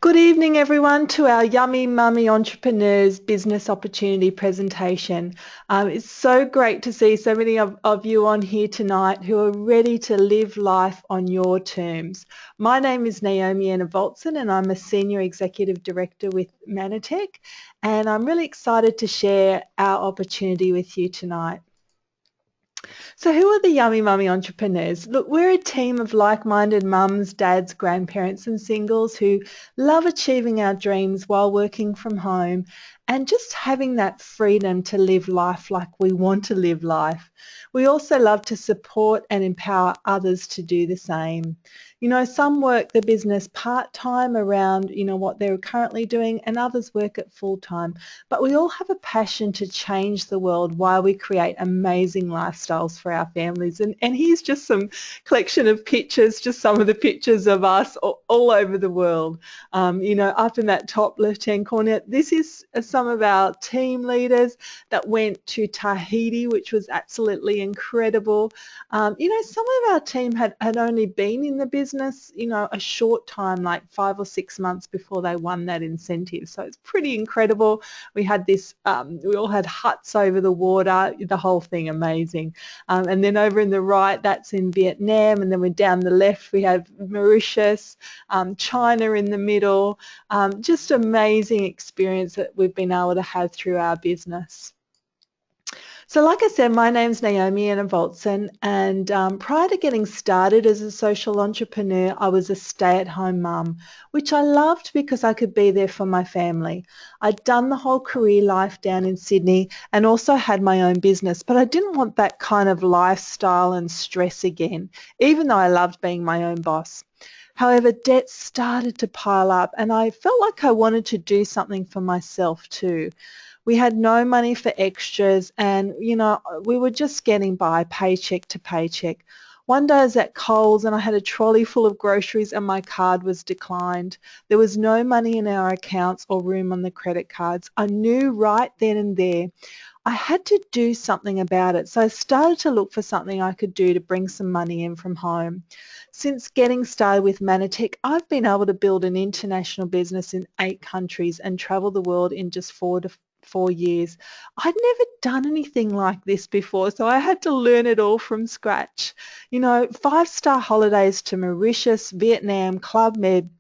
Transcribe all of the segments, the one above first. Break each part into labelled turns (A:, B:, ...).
A: Good evening, everyone, to our Yummy Mummy Entrepreneurs Business Opportunity presentation. It's so great to see so many of you on here tonight who are ready to live life on your terms. My name is Naomi Anna Voltson, and I'm a Senior Executive Director with Mannatech, and I'm really excited to share our opportunity with you tonight. So who are the Yummy Mummy Entrepreneurs? Look, we're a team of like-minded mums, dads, grandparents and singles who love achieving our dreams while working from home and just having that freedom to live life like we want to live life. We also love to support and empower others to do the same. You know, some work the business part-time around, what they're currently doing, and others work it full-time. But we all have a passion to change the world while we create amazing lifestyles for our families. And here's just some collection of pictures, just some of the pictures of us all over the world. Up in that top left-hand corner, this is some of our team leaders that went to Tahiti, which was absolutely incredible. Some of our team had only been in the business, a short time, like 5 or 6 months before they won that incentive. So it's pretty incredible. We had this, we all had huts over the water, the whole thing amazing. And then over in the right, that's in Vietnam, and then we're down the left, we have Mauritius, China in the middle. Just amazing experience that we've been able to have through our business. So like I said, my name's Naomi Anna Voltson, and prior to getting started as a social entrepreneur, I was a stay-at-home mum, which I loved because I could be there for my family. I'd done the whole career life down in Sydney and also had my own business, but I didn't want that kind of lifestyle and stress again, even though I loved being my own boss. However, debt started to pile up and I felt like I wanted to do something for myself too. We had no money for extras and, we were just getting by paycheck to paycheck. One day I was at Coles and I had a trolley full of groceries and my card was declined. There was no money in our accounts or room on the credit cards. I knew right then and there I had to do something about it. So I started to look for something I could do to bring some money in from home. Since getting started with Mannatech, I've been able to build an international business in 8 countries and travel the world in just 4 years. I'd never done anything like this before, so I had to learn it all from scratch. 5-star holidays to Mauritius, Vietnam, Club Med,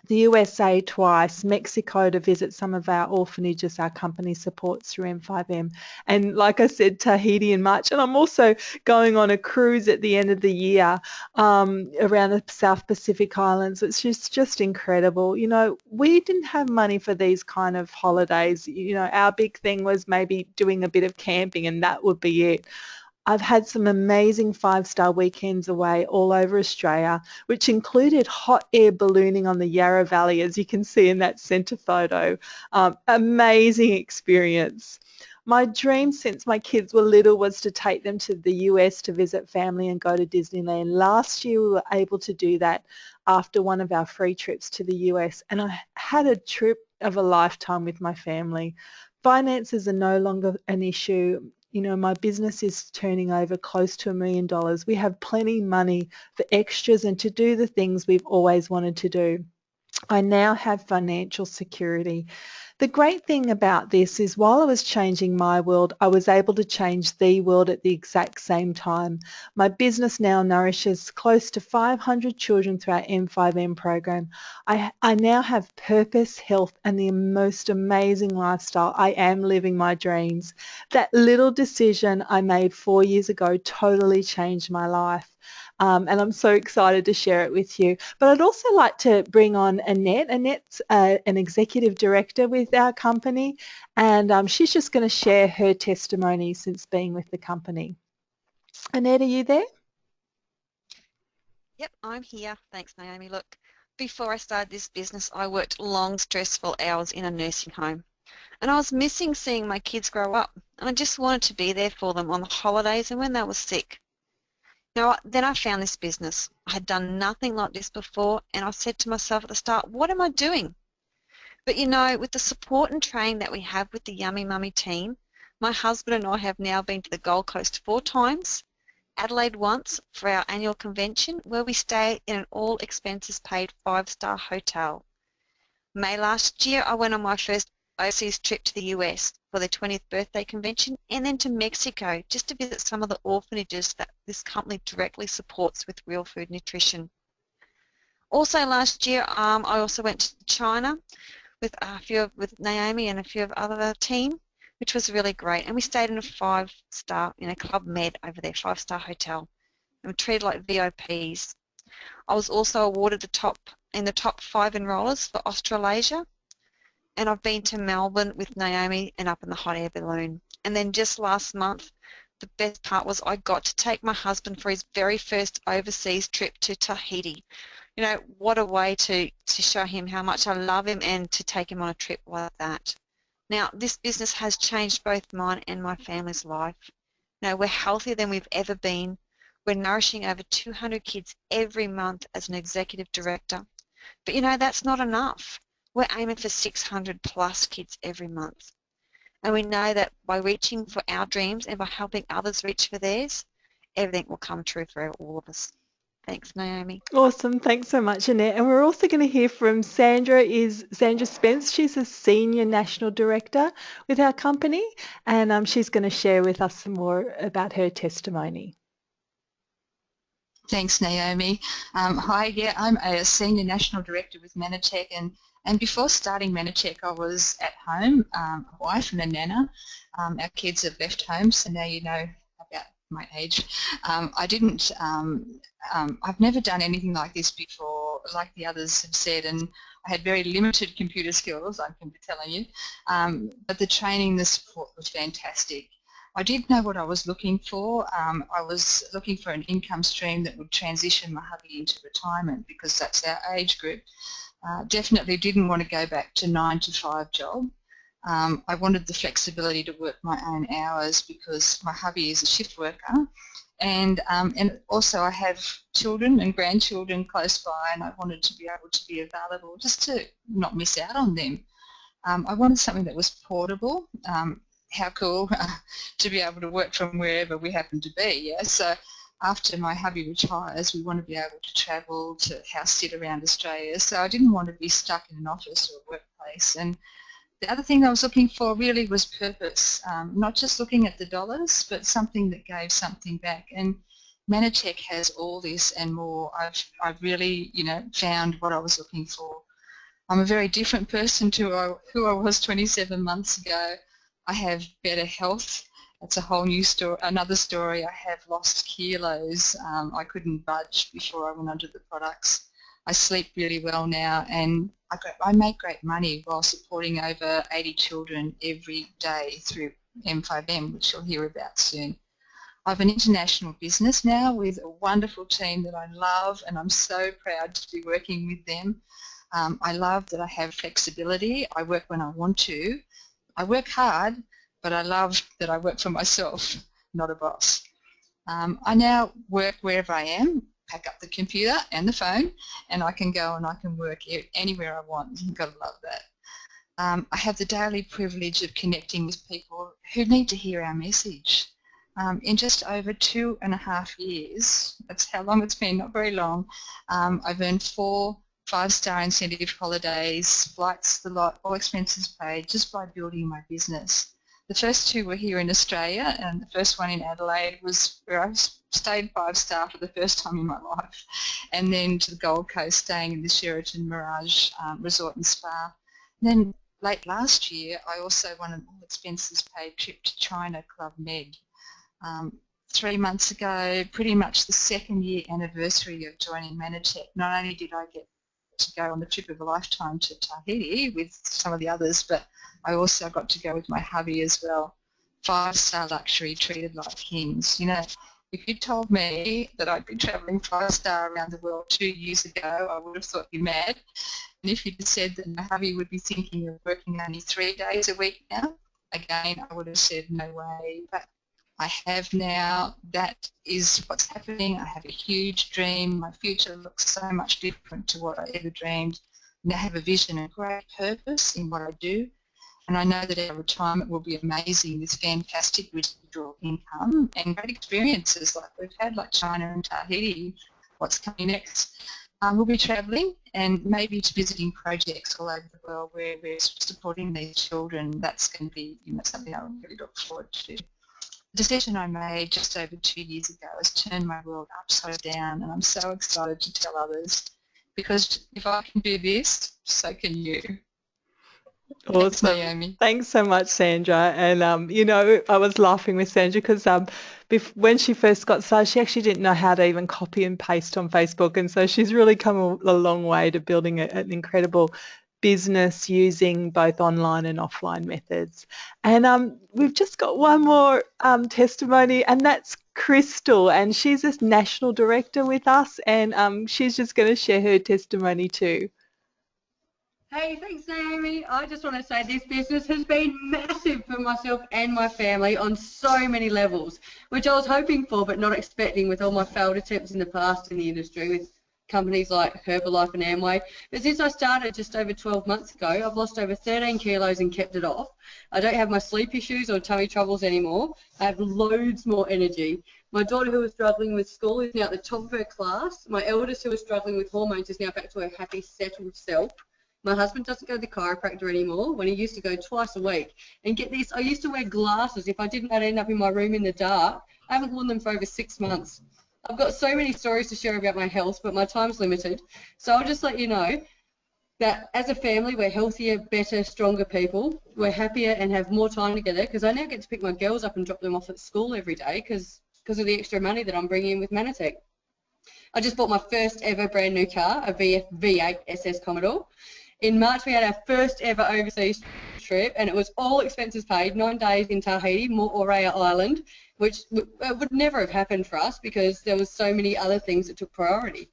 A: the USA twice, Mexico to visit some of our orphanages our company supports through M5M, and like I said, Tahiti in March. And I'm also going on a cruise at the end of the year around the South Pacific Islands. It's just incredible. We didn't have money for these kind of holidays. Our big thing was maybe doing a bit of camping and that would be it. I've had some amazing 5-star weekends away all over Australia, which included hot air ballooning on the Yarra Valley, as you can see in that centre photo. Amazing experience. My dream since my kids were little was to take them to the US to visit family and go to Disneyland. Last year we were able to do that after one of our free trips to the US, and I had a trip of a lifetime with my family. Finances are no longer an issue. My business is turning over close to $1 million. We have plenty of money for extras and to do the things we've always wanted to do. I now have financial security. The great thing about this is while I was changing my world, I was able to change the world at the exact same time. My business now nourishes close to 500 children through our M5M program. I now have purpose, health, and the most amazing lifestyle. I am living my dreams. That little decision I made 4 years ago totally changed my life. And I'm so excited to share it with you. But I'd also like to bring on Annette. Annette's an executive director with our company, and she's just going to share her testimony since being with the company. Annette, are you there?
B: Yep, I'm here. Thanks, Naomi. Look, before I started this business, I worked long, stressful hours in a nursing home. And I was missing seeing my kids grow up. And I just wanted to be there for them on the holidays and when they were sick. Then I found this business. I had done nothing like this before, and I said to myself at the start, what am I doing? But with the support and training that we have with the Yummy Mummy team, my husband and I have now been to the Gold Coast 4 times, Adelaide once for our annual convention, where we stay in an all expenses paid 5-star hotel. May last year, I went on my first overseas trip to the US for their 20th birthday convention, and then to Mexico just to visit some of the orphanages that this company directly supports with real food nutrition. Also last year, I also went to China with with Naomi and a few of other team, which was really great. And we stayed in a 5-star, in a Club Med over there, 5-star hotel, and were treated like VIPs. I was also awarded in the top 5 enrollers for Australasia, and I've been to Melbourne with Naomi and up in the hot air balloon. And then just last month, the best part was I got to take my husband for his very first overseas trip to Tahiti. You know, what a way to show him how much I love him and to take him on a trip like that. Now, this business has changed both mine and my family's life. You know, we're healthier than we've ever been. We're nourishing over 200 kids every month as an executive director. But you know, that's not enough. We're aiming for 600 plus kids every month. And we know that by reaching for our dreams and by helping others reach for theirs, everything will come true for all of us. Thanks, Naomi.
A: Awesome. Thanks so much, Annette. And we're also going to hear from Sandra Spence. She's a Senior National Director with our company, and she's going to share with us some more about her testimony.
C: Thanks, Naomi. Hi, yeah, I'm a Senior National Director with Mannatech, and before starting Mannatech, I was at home, a wife and a nana. Our kids have left home, so now you know about my age. I've never done anything like this before, like the others have said, and I had very limited computer skills, I can be telling you, but the training, the support was fantastic. I did know what I was looking for. I was looking for an income stream that would transition my hubby into retirement because that's our age group. Definitely didn't want to go back to 9-to-5 job. I wanted the flexibility to work my own hours because my hubby is a shift worker, and also I have children and grandchildren close by, and I wanted to be able to be available just to not miss out on them. I wanted something that was portable. How cool to be able to work from wherever we happen to be. Yeah, so after my hubby retires, we want to be able to travel, to house sit around Australia. So I didn't want to be stuck in an office or a workplace. And the other thing I was looking for really was purpose, not just looking at the dollars, but something that gave something back. And Mannatech has all this and more. I've really, found what I was looking for. I'm a very different person to who I was 27 months ago. I have better health. That's a whole new story, another story. I have lost kilos. I couldn't budge before I went onto the products. I sleep really well now, and I make great money while supporting over 80 children every day through M5M, which you'll hear about soon. I have an international business now with a wonderful team that I love, and I'm so proud to be working with them. I love that I have flexibility. I work when I want to. I work hard, but I love that I work for myself, not a boss. I now work wherever I am, pack up the computer and the phone, and I can go and I can work anywhere I want. You've got to love that. I have the daily privilege of connecting with people who need to hear our message. In just over 2.5 years, that's how long it's been, not very long, I've earned 4 5-star incentive holidays, flights, the lot, all expenses paid, just by building my business. The first 2 were here in Australia, and the first one in Adelaide was where I stayed 5-star for the first time in my life, and then to the Gold Coast, staying in the Sheraton Mirage Resort and Spa. And then late last year, I also won an all expenses paid trip to China, Club Med. 3 months ago, pretty much the 2nd year anniversary of joining Mannatech, not only did I get to go on the trip of a lifetime to Tahiti with some of the others, but I also got to go with my hubby as well. 5-star luxury, treated like kings. If you told me that I'd be travelling 5-star around the world 2 years ago, I would have thought you mad. And if you'd said that my hubby would be thinking of working only 3 days a week now, again, I would have said no way. But I have now. That is what's happening. I have a huge dream. My future looks so much different to what I ever dreamed. And I have a vision and great purpose in what I do. And I know that our retirement will be amazing with fantastic residual income and great experiences like we've had, like China and Tahiti. What's coming next? We'll be travelling and maybe to visiting projects all over the world where we're supporting these children. That's going to be something I really look forward to. The decision I made just over 2 years ago has turned my world upside down, and I'm so excited to tell others, because if I can do this, so can you. Thanks,
A: Awesome.
C: Naomi.
A: Thanks so much, Sandra. And, I was laughing with Sandra because when she first got started, she actually didn't know how to even copy and paste on Facebook. And so she's really come a long way to building an incredible business using both online and offline methods. And we've just got one more testimony, and that's Crystal. And she's a national director with us, and she's just going to share her testimony too.
D: Hey, thanks, Naomi. I just want to say this business has been massive for myself and my family on so many levels, which I was hoping for but not expecting with all my failed attempts in the past in the industry with companies like Herbalife and Amway. But since I started just over 12 months ago, I've lost over 13 kilos and kept it off. I don't have my sleep issues or tummy troubles anymore. I have loads more energy. My daughter, who was struggling with school, is now at the top of her class. My eldest, who was struggling with hormones, is now back to her happy, settled self. My husband doesn't go to the chiropractor anymore when he used to go twice a week. And get this, I used to wear glasses. If I didn't, I'd end up in my room in the dark. I haven't worn them for over 6 months. I've got so many stories to share about my health, but my time's limited. So I'll just let you know that as a family, we're healthier, better, stronger people. We're happier and have more time together, because I now get to pick my girls up and drop them off at school every day because of the extra money that I'm bringing in with Mannatech. I just bought my first ever brand new car, a V8 SS Commodore. In March, we had our first ever overseas trip, and it was all expenses paid, 9 days in Tahiti, Moorea Island, which would never have happened for us because there was so many other things that took priority.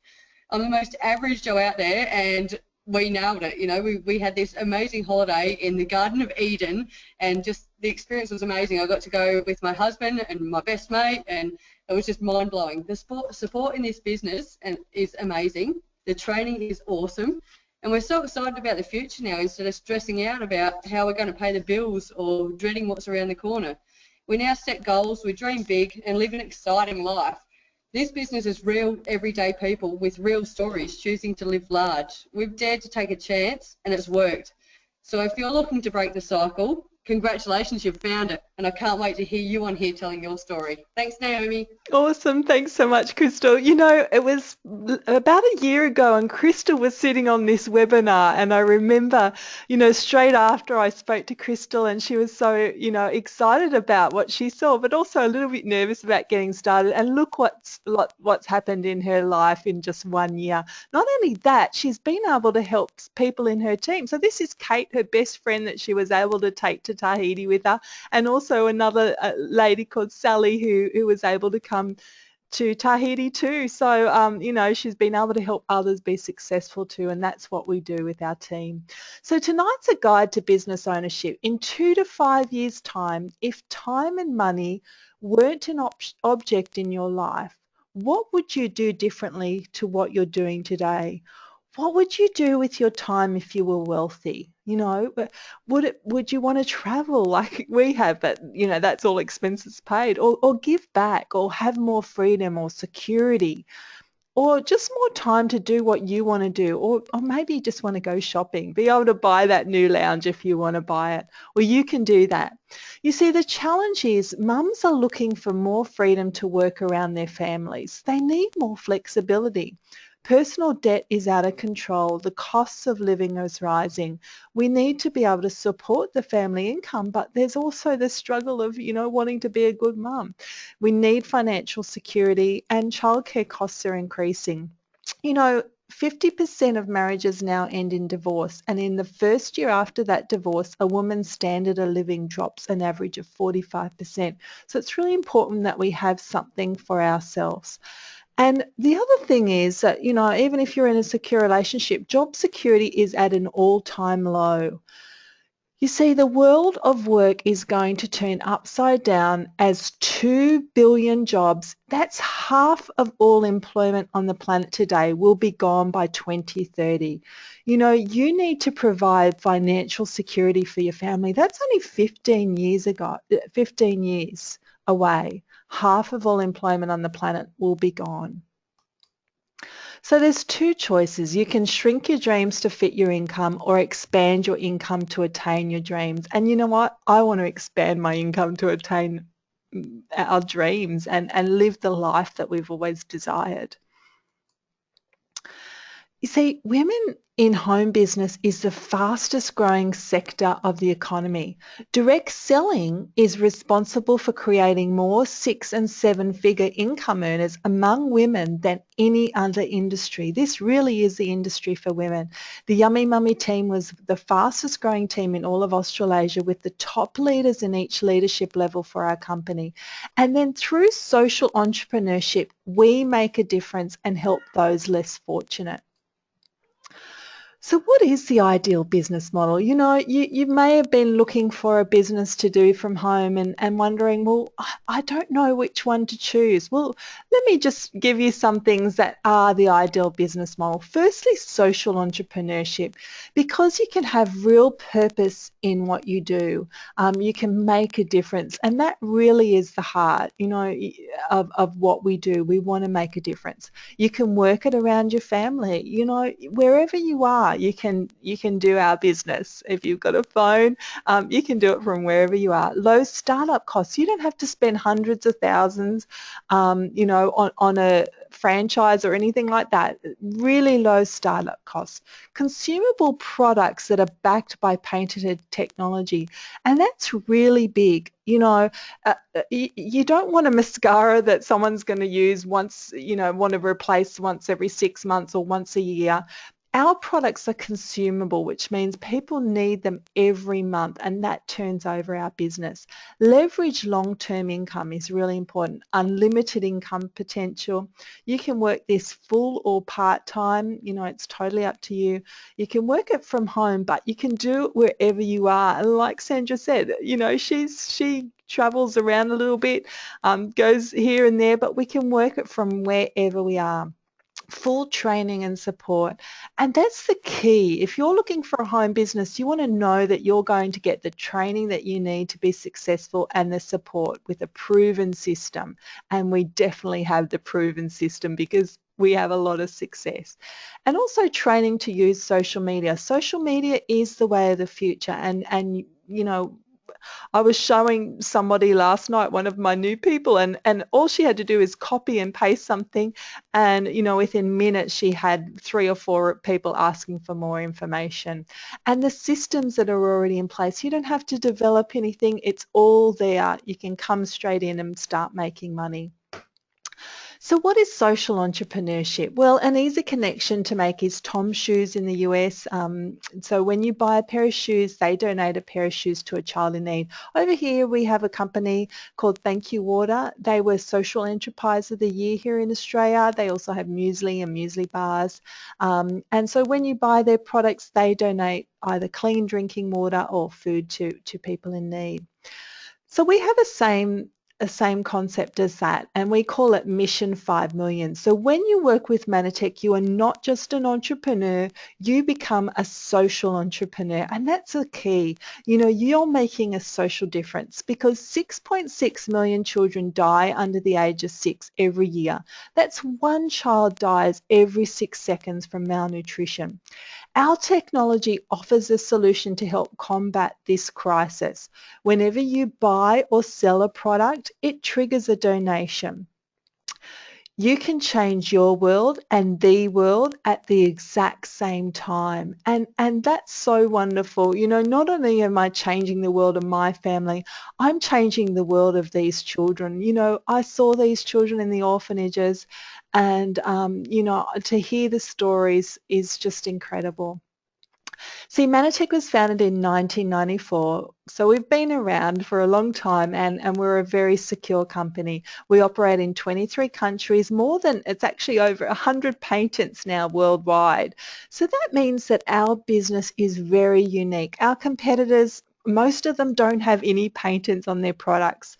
D: I'm the most average Joe out there, and we nailed it. We had this amazing holiday in the Garden of Eden, and just the experience was amazing. I got to go with my husband and my best mate, and it was just mind-blowing. The support in this business is amazing. The training is awesome. And we're so excited about the future now, instead of stressing out about how we're going to pay the bills or dreading what's around the corner. We now set goals, we dream big, and live an exciting life. This business is real, everyday people with real stories choosing to live large. We've dared to take a chance, and it's worked. So if you're looking to break the cycle, congratulations, you've found it. And I can't wait to hear you on here telling your story. Thanks, Naomi.
A: Awesome. Thanks so much, Crystal. It was about a year ago, and Crystal was sitting on this webinar, and I remember, straight after I spoke to Crystal, and she was so, excited about what she saw, but also a little bit nervous about getting started. And look what's happened in her life in just 1 year. Not only that, she's been able to help people in her team. So this is Kate, her best friend that she was able to take to Tahiti with her, and also another lady called Sally who was able to come to Tahiti too. So, she's been able to help others be successful too, and that's what we do with our team. So tonight's a guide to business ownership. In 2 to 5 years' time, if time and money weren't an object in your life, what would you do differently to what you're doing today? What would you do with your time if you were wealthy? Would you want to travel like we have, but that's all expenses paid, or give back, or have more freedom or security, or just more time to do what you want to do, or maybe you just want to go shopping, be able to buy that new lounge if you want to buy it. Well, you can do that. You see, the challenge is mums are looking for more freedom to work around their families. They need more flexibility. Personal debt is out of control. The costs of living is rising. We need to be able to support the family income, but there's also the struggle of, wanting to be a good mum. We need financial security, and childcare costs are increasing. 50% of marriages now end in divorce, and in the first year after that divorce, a woman's standard of living drops an average of 45%. So it's really important that we have something for ourselves. And the other thing is that, even if you're in a secure relationship, job security is at an all-time low. You see, the world of work is going to turn upside down as 2 billion jobs, that's half of all employment on the planet today, will be gone by 2030. You need to provide financial security for your family. That's only 15 years away. Half of all employment on the planet will be gone. So there's two choices. You can shrink your dreams to fit your income or expand your income to attain your dreams. And you know what? I want to expand my income to attain our dreams and live the life that we've always desired. You see, women in home business is the fastest growing sector of the economy. Direct selling is responsible for creating more 6- and 7-figure income earners among women than any other industry. This really is the industry for women. The Yummy Mummy team was the fastest growing team in all of Australasia, with the top leaders in each leadership level for our company. And then through social entrepreneurship, we make a difference and help those less fortunate. So what is the ideal business model? You know, you may have been looking for a business to do from home and wondering, well, I don't know which one to choose. Well, let me just give you some things that are the ideal business model. Firstly, social entrepreneurship, because you can have real purpose in what you do. You can make a difference, and that really is the heart, you know, of what we do. We want to make a difference. You can work it around your family, you know, wherever you are. You can do our business. If you've got a phone, you can do it from wherever you are. Low startup costs. You don't have to spend hundreds of thousands, you know, on a franchise or anything like that. Really low startup costs. Consumable products that are backed by patented technology, and that's really big. You know, you don't want a mascara that someone's going to use once, you know, want to replace once every 6 months or once a year. Our products are consumable, which means people need them every month, and that turns over our business. Leverage long-term income is really important. Unlimited income potential. You can work this full or part-time, you know, it's totally up to you. You can work it from home, but you can do it wherever you are. And like Sandra said, you know, she travels around a little bit, goes here and there, but we can work it from wherever we are. Full training and support. And that's the key. If you're looking for a home business, you want to know that you're going to get the training that you need to be successful and the support with a proven system. And we definitely have the proven system because we have a lot of success. And also training to use social media. Social media is the way of the future. And you know, I was showing somebody last night, one of my new people, and all she had to do is copy and paste something, and you know, within minutes she had 3 or 4 people asking for more information. And the systems that are already in place, you don't have to develop anything, it's all there. You can come straight in and start making money. So what is social entrepreneurship? Well, an easy connection to make is Tom's Shoes in the US. So when you buy a pair of shoes, they donate a pair of shoes to a child in need. Over here, we have a company called Thank You Water. They were Social Enterprise of the Year here in Australia. They also have muesli and muesli bars. And so when you buy their products, they donate either clean drinking water or food to people in need. So we have a same concept as that, and we call it Mission 5 Million. So when you work with Mannatech, you are not just an entrepreneur, you become a social entrepreneur, and that's the key. You know, you're making a social difference because 6.6 million children die under the age of 6 every year. That's one child dies every 6 seconds from malnutrition. Our technology offers a solution to help combat this crisis. Whenever you buy or sell a product, it triggers a donation. You can change your world and the world at the exact same time. And that's so wonderful. You know, not only am I changing the world of my family, I'm changing the world of these children. You know, I saw these children in the orphanages, and, you know, to hear the stories is just incredible. See, Mannatech was founded in 1994, so we've been around for a long time, and we're a very secure company. We operate in 23 countries, it's actually over 100 patents now worldwide. So that means that our business is very unique. Our competitors, most of them don't have any patents on their products.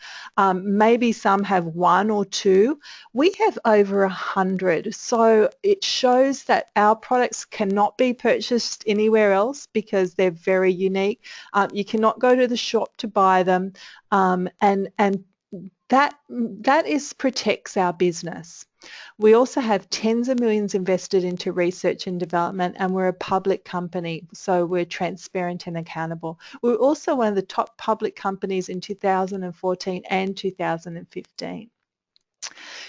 A: Maybe some have 1 or 2. We have over 100. So it shows that our products cannot be purchased anywhere else because they're very unique. You cannot go to the shop to buy them. And that protects our business. We also have tens of millions invested into research and development, and we're a public company, so we're transparent and accountable. We're also one of the top public companies in 2014 and 2015.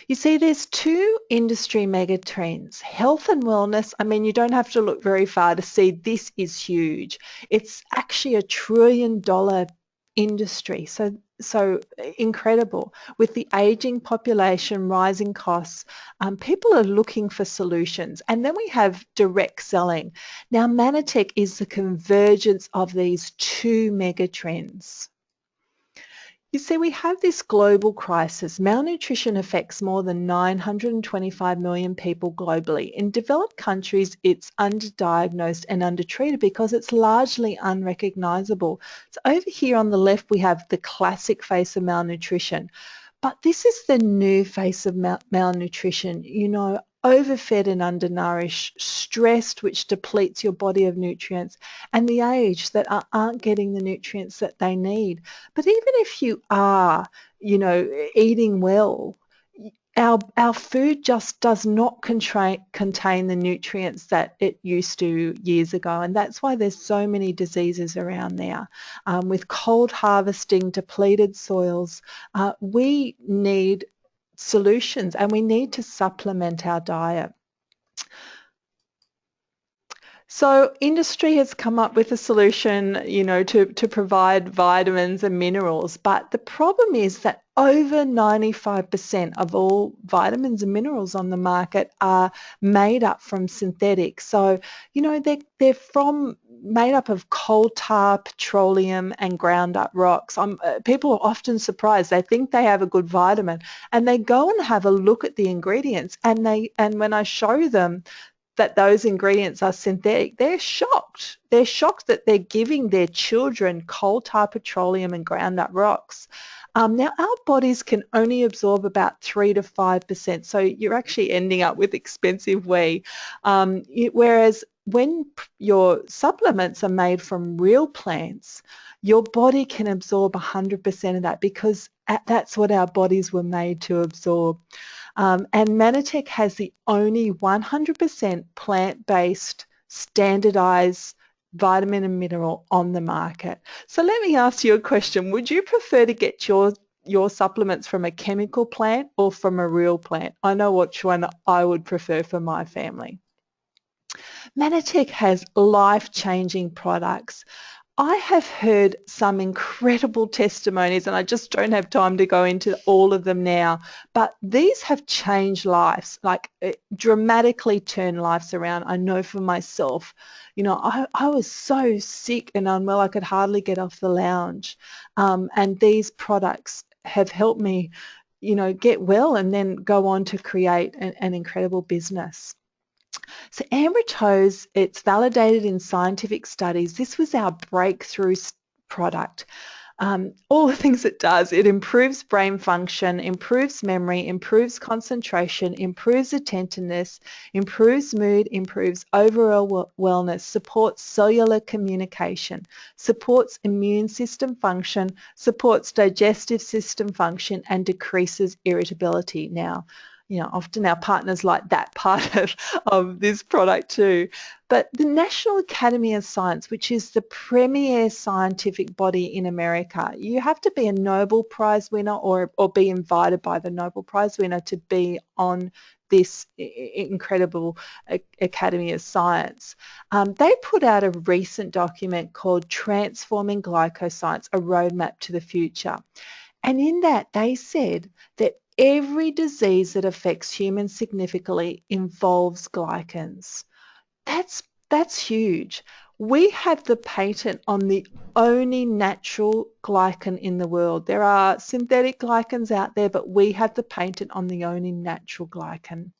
A: You see, there's two industry megatrends. Health and wellness, I mean, you don't have to look very far to see this is huge. It's actually $1 trillion industry, so incredible. With the aging population, rising costs, people are looking for solutions. And then we have direct selling. Now, Mannatech is the convergence of these two megatrends. You see, we have this global crisis. Malnutrition affects more than 925 million people globally. In developed countries, it's underdiagnosed and undertreated because it's largely unrecognizable. So over here on the left, we have the classic face of malnutrition. But this is the new face of malnutrition, you know, overfed and undernourished, stressed, which depletes your body of nutrients, and the age that aren't getting the nutrients that they need. But even if you are, you know, eating well, our food just does not contain the nutrients that it used to years ago, and that's why there's so many diseases around now. With cold harvesting, depleted soils, we need solutions, and we need to supplement our diet. So industry has come up with a solution, you know, to provide vitamins and minerals, but the problem is that over 95% of all vitamins and minerals on the market are made up from synthetics. So, you know, they're made up of coal tar, petroleum, and ground up rocks. People are often surprised. They think they have a good vitamin, and they go and have a look at the ingredients, and when I show them that those ingredients are synthetic, they're shocked. They're shocked that they're giving their children coal tar, petroleum, and ground up rocks. Now, our bodies can only absorb about 3 to 5%, so you're actually ending up with expensive whey. Whereas when your supplements are made from real plants, your body can absorb 100% of that, because that's what our bodies were made to absorb. And Mannatech has the only 100% plant-based standardized vitamin and mineral on the market. So let me ask you a question. Would you prefer to get your supplements from a chemical plant or from a real plant? I know which one I would prefer for my family. Mannatech has life-changing products. I have heard some incredible testimonies, and I just don't have time to go into all of them now, but these have changed lives, like dramatically turned lives around. I know for myself, you know, I was so sick and unwell, I could hardly get off the lounge, and these products have helped me, you know, get well and then go on to create an incredible business. So Ambritose, it's validated in scientific studies. This was our breakthrough product. All the things it does, it improves brain function, improves memory, improves concentration, improves attentiveness, improves mood, improves overall wellness, supports cellular communication, supports immune system function, supports digestive system function, and decreases irritability. Now, you know, often our partners like that part of this product too. But the National Academy of Science, which is the premier scientific body in America, you have to be a Nobel Prize winner or be invited by the Nobel Prize winner to be on this incredible Academy of Science. They put out a recent document called Transforming Glycoscience, a Roadmap to the Future. And in that, they said that every disease that affects humans significantly involves glycans. That's huge. We have the patent on the only natural glycan in the world. There are synthetic glycans out there, but we have the patent on the only natural glycan.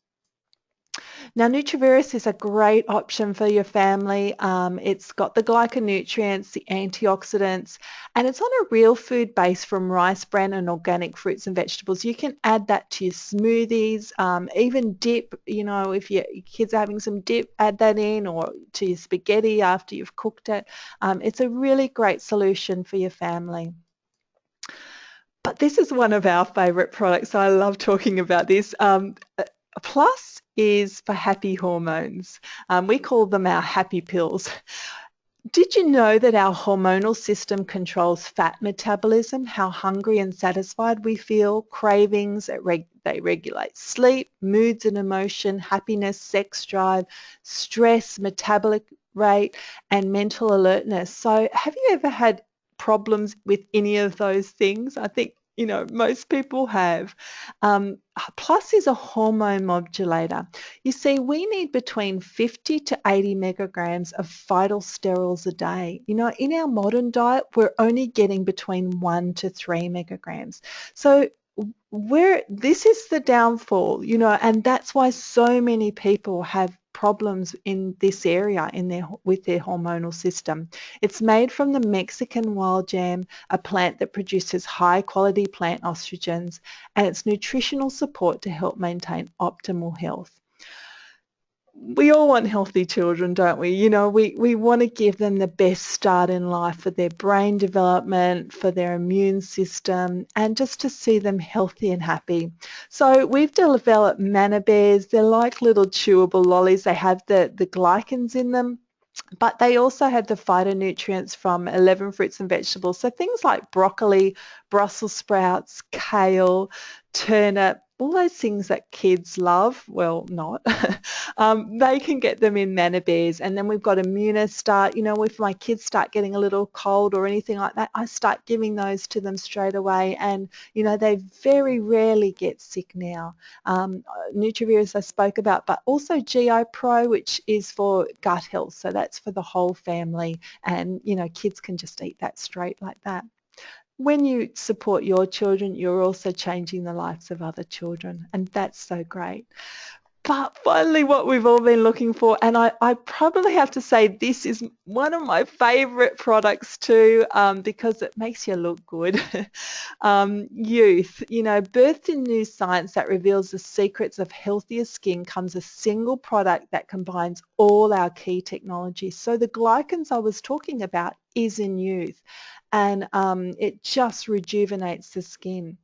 A: Now, NutriVerus is a great option for your family. It's got the glyconutrients, the antioxidants, and it's on a real food base from rice bran and organic fruits and vegetables. You can add that to your smoothies, even dip, you know, if your kids are having some dip, add that in, or to your spaghetti after you've cooked it. It's a really great solution for your family. But this is one of our favourite products. I love talking about this. Plus is for happy hormones. We call them our happy pills. Did you know that our hormonal system controls fat metabolism, how hungry and satisfied we feel, cravings, they regulate sleep, moods and emotion, happiness, sex drive, stress, metabolic rate, and mental alertness? So have you ever had problems with any of those things? I think, most people have. Plus is a hormone modulator. You see, we need between 50 to 80 megagrams of phytosterols a day. In our modern diet, we're only getting between 1 to 3 megagrams. So this is the downfall, and that's why so many people have problems in this area with their hormonal system. It's made from the Mexican wild yam, a plant that produces high quality plant estrogens, and it's nutritional support to help maintain optimal health. We all want healthy children, don't we? We want to give them the best start in life for their brain development, for their immune system, and just to see them healthy and happy. So we've developed Manna Bears. They're like little chewable lollies. They have the glycans in them, but they also have the phytonutrients from 11 fruits and vegetables. So things like broccoli, Brussels sprouts, kale, turnip, all those things that kids love, well, not, they can get them in Manna Bears. And then we've got Immunostart. If my kids start getting a little cold or anything like that, I start giving those to them straight away. And, they very rarely get sick now. NutriVerus I spoke about, but also GI Pro, which is for gut health. So that's for the whole family. And, kids can just eat that straight like that. When you support your children, you're also changing the lives of other children, and that's so great. But finally, what we've all been looking for, and I probably have to say this is one of my favourite products too, because it makes you look good. Uth, birthed in new science that reveals the secrets of healthier skin, comes a single product that combines all our key technologies. So the glycans I was talking about is in Uth, and it just rejuvenates the skin.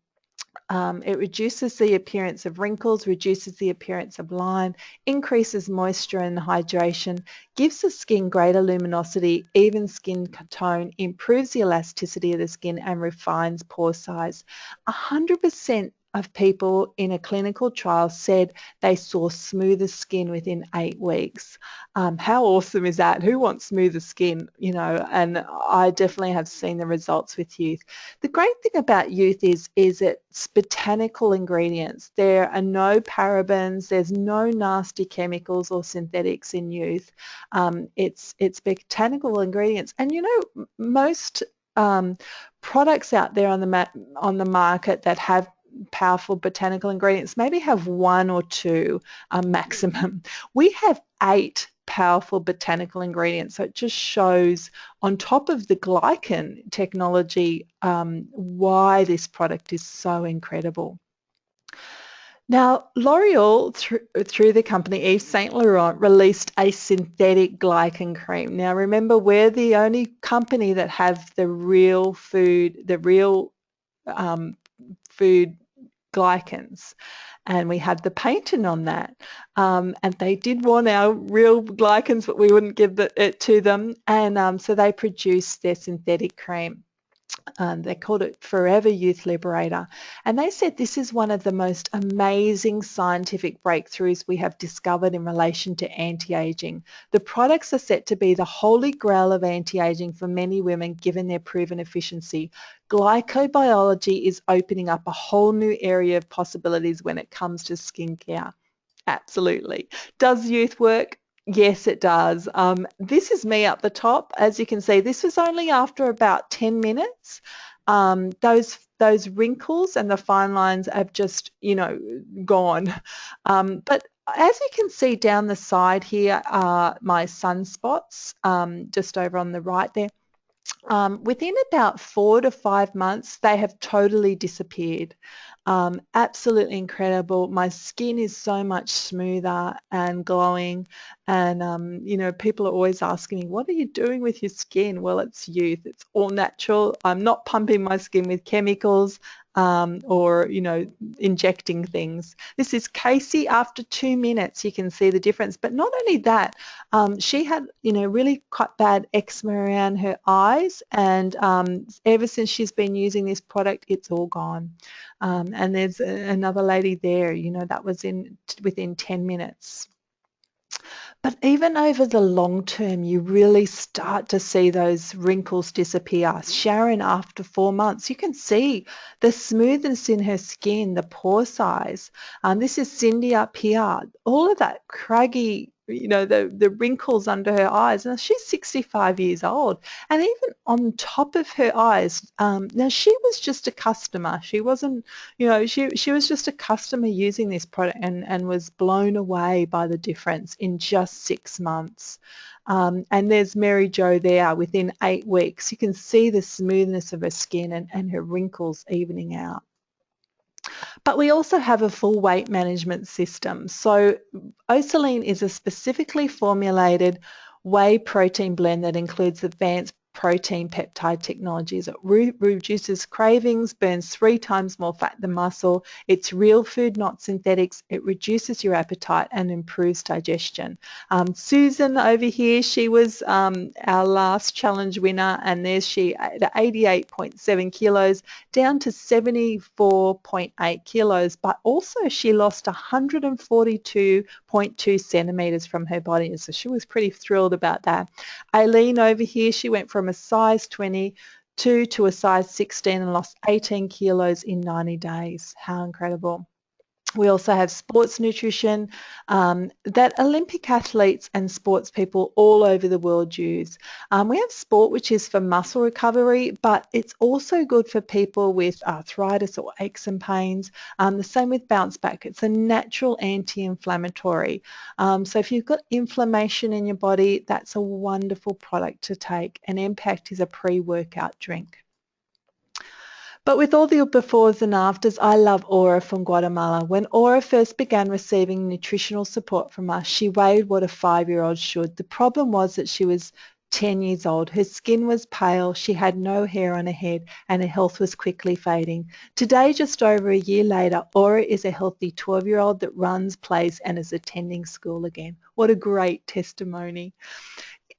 A: It reduces the appearance of wrinkles, reduces the appearance of line, increases moisture and hydration, gives the skin greater luminosity, even skin tone, improves the elasticity of the skin, and refines pore size. 100% of people in a clinical trial said they saw smoother skin within 8 weeks. How awesome is that? Who wants smoother skin? And I definitely have seen the results with Uth. The great thing about Uth is it's botanical ingredients. There are no parabens, there's no nasty chemicals or synthetics in Uth. It's botanical ingredients. And most products out there on the market that have powerful botanical ingredients maybe have 1 or 2 maximum. We have 8 powerful botanical ingredients, so it just shows on top of the glycan technology why this product is so incredible. Now, L'Oreal, through the company Yves Saint Laurent, released a synthetic glycan cream. Now, remember, we're the only company that have the real food glycans, and we have the patent on that. And they did want our real glycans, but we wouldn't give it to them, and so they produced their synthetic cream. They called it Forever Youth Liberator, and they said this is one of the most amazing scientific breakthroughs we have discovered in relation to anti-aging. The products are set to be the holy grail of anti-aging for many women given their proven efficiency. Glycobiology is opening up a whole new area of possibilities when it comes to skincare. Absolutely. Does Uth work? Yes, it does. This is me up the top. As you can see, this was only after about 10 minutes. Those wrinkles and the fine lines have just, gone. But as you can see down the side here are my sunspots, just over on the right there. Within about 4 to 5 months, they have totally disappeared. Absolutely incredible. My skin is so much smoother and glowing, and people are always asking me, what are you doing with your skin? Well, it's Uth. It's all natural. I'm not pumping my skin with chemicals. or, you know, injecting things. This is Casey. After 2 minutes, you can see the difference. But not only that, she had, you know, really quite bad eczema around her eyes, and ever since she's been using this product, it's all gone. And there's another lady there, you know, that was within 10 minutes. But even over the long term, you really start to see those wrinkles disappear. Sharon, after 4 months, you can see the smoothness in her skin, the pore size. This is Cindy up here. All of that craggy, you know, the wrinkles under her eyes. Now, she's 65 years old. And even on top of her eyes, now she was just a customer. She wasn't, you know, she was just a customer using this product and was blown away by the difference in just 6 months. And there's Mary Jo there within 8 weeks. You can see the smoothness of her skin and her wrinkles evening out. But we also have a full weight management system. So Osaline is a specifically formulated whey protein blend that includes advanced protein peptide technologies. It reduces cravings, burns 3 times more fat than muscle. It's real food, not synthetics. It reduces your appetite and improves digestion. Susan over here, she was our last challenge winner, and there's she at 88.7 kilos down to 74.8 kilos, but also she lost 142.2 centimeters from her body, so she was pretty thrilled about that. Aileen over here, she went from a size 22 to a size 16 and lost 18 kilos in 90 days. How incredible. We also have sports nutrition that Olympic athletes and sports people all over the world use. We have sport, which is for muscle recovery, but it's also good for people with arthritis or aches and pains. The same with bounce back. It's a natural anti-inflammatory. So if you've got inflammation in your body, that's a wonderful product to take. And Impact is a pre-workout drink. But with all the befores and afters, I love Aura from Guatemala. When Aura first began receiving nutritional support from us, she weighed what a 5-year-old should. The problem was that she was 10 years old. Her skin was pale, she had no hair on her head, and her health was quickly fading. Today, just over a year later, Aura is a healthy 12-year-old that runs, plays, and is attending school again. What a great testimony.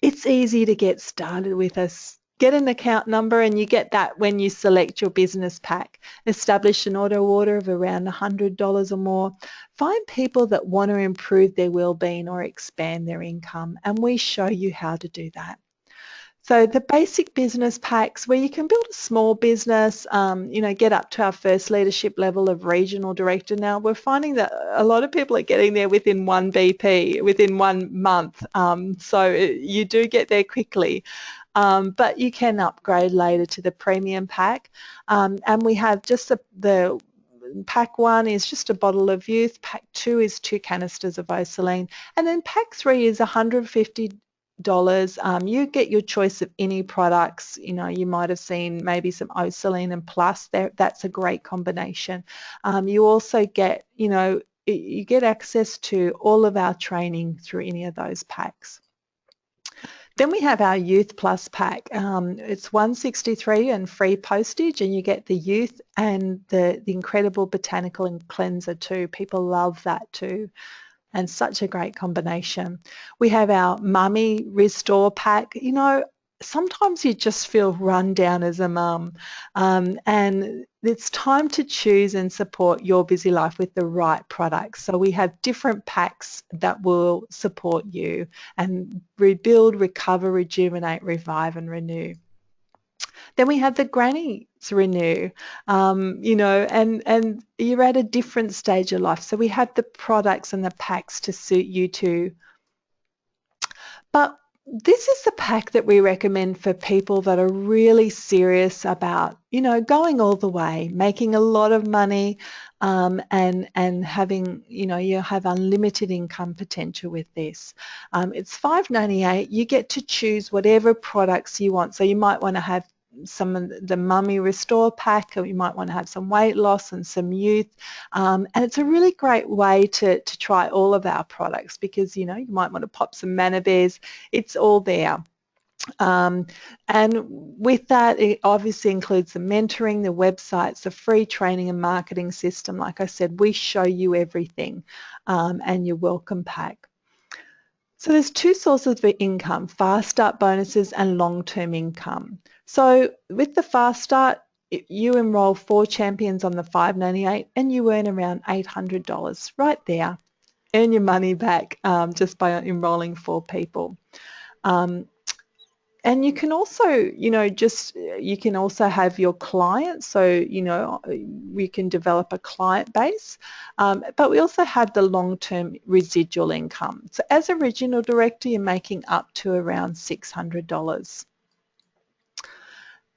A: It's easy to get started with us. Get an account number, and you get that when you select your business pack. Establish an auto order of around $100 or more. Find people that want to improve their well-being or expand their income, and we show you how to do that. So the basic business packs where you can build a small business, you know, get up to our first leadership level of regional director. Now we're finding that a lot of people are getting there within 1 BP, within 1 month. So you do get there quickly. But you can upgrade later to the premium pack. And we have just the pack 1 is just a bottle of Uth, pack 2 is 2 canisters of Osaline, and then pack 3 is $150. You get your choice of any products. You know, you might have seen maybe some Osaline and Plus. That's a great combination. You also get, you know, you get access to all of our training through any of those packs. Then we have our Uth Plus pack. It's $163 and free postage, and you get the Uth and the incredible Botanical Cleanser too. People love that too, and such a great combination. We have our Mummy Restore pack. You know, sometimes you just feel run down as a mum, and it's time to choose and support your busy life with the right products. So we have different packs that will support you and rebuild, recover, rejuvenate, revive, and renew. Then we have the Granny's Renew, you know, and you're at a different stage of life. So we have the products and the packs to suit you too. But this is the pack that we recommend for people that are really serious about, you know, going all the way, making a lot of money, and having, you know, you have unlimited income potential with this. It's $5.98. You get to choose whatever products you want. So you might want to have some of the Mummy Restore pack, or you might want to have some weight loss and some youth, and it's a really great way to try all of our products, because, you know, you might want to pop some Manna Bears. It's all there. And with that, it obviously includes the mentoring, the websites, the free training and marketing system. Like I said, we show you everything, and your welcome pack. So there's two sources of income: fast start bonuses and long-term income. So with the fast start, you enroll 4 champions on the $5.98 and you earn around $800 right there. Earn your money back just by enrolling 4 people. And you can also, you can also have your clients. So, we can develop a client base, but we also have the long-term residual income. So as a regional director, you're making up to around $600.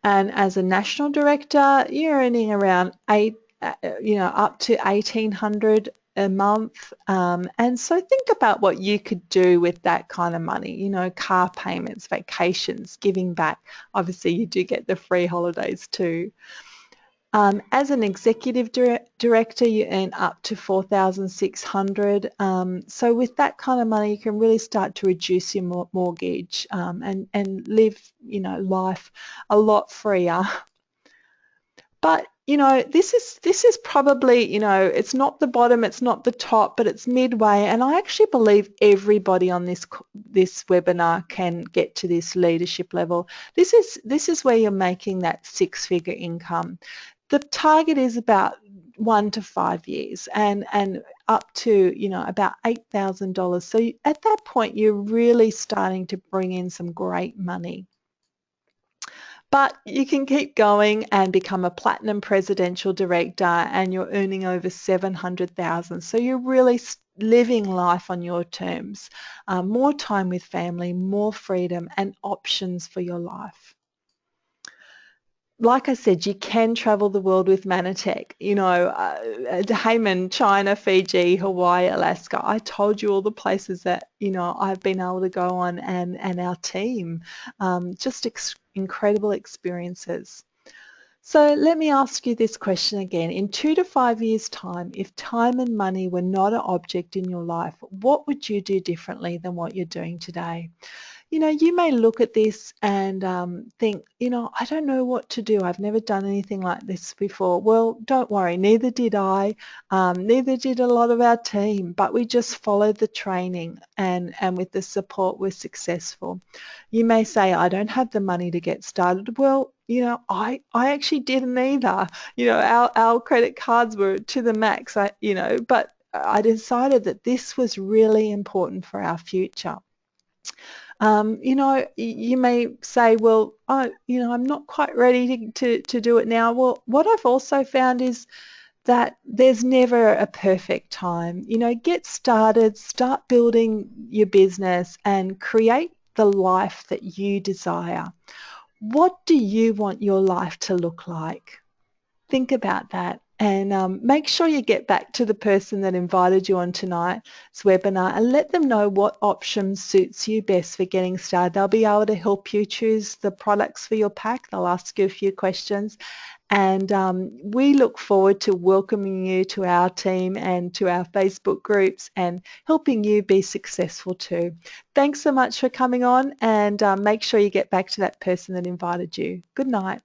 A: And as a national director, you're earning around up to $1,800 a month. And so think about what you could do with that kind of money, car payments, vacations, giving back. Obviously, you do get the free holidays too. As an executive director, you earn up to $4,600. So with that kind of money, you can really start to reduce your mortgage and live, life a lot freer. But this is probably, it's not the bottom, it's not the top, but it's midway. And I actually believe everybody on this webinar can get to this leadership level. This is where you're making that 6-figure income. The target is about 1 to 5 years and up to, about $8,000. So at that point, you're really starting to bring in some great money. But you can keep going and become a platinum presidential director and you're earning over $700,000. So you're really living life on your terms, more time with family, more freedom and options for your life. Like I said, you can travel the world with Mannatech, Hayman, China, Fiji, Hawaii, Alaska. I told you all the places that, I've been able to go on and our team, just incredible experiences. So let me ask you this question again. In 2 to 5 years' time, if time and money were not an object in your life, what would you do differently than what you're doing today? You may look at this and think, I don't know what to do. I've never done anything like this before. Well, don't worry, neither did I, neither did a lot of our team, but we just followed the training and with the support we're successful. You may say, I don't have the money to get started. Well, I actually didn't either. Our credit cards were to the max, but I decided that this was really important for our future. You may say, well, I'm not quite ready to do it now. Well, what I've also found is that there's never a perfect time. Get started, start building your business and create the life that you desire. What do you want your life to look like? Think about that. And make sure you get back to the person that invited you on tonight's webinar and let them know what option suits you best for getting started. They'll be able to help you choose the products for your pack. They'll ask you a few questions. And we look forward to welcoming you to our team and to our Facebook groups and helping you be successful too. Thanks so much for coming on, and make sure you get back to that person that invited you. Good night.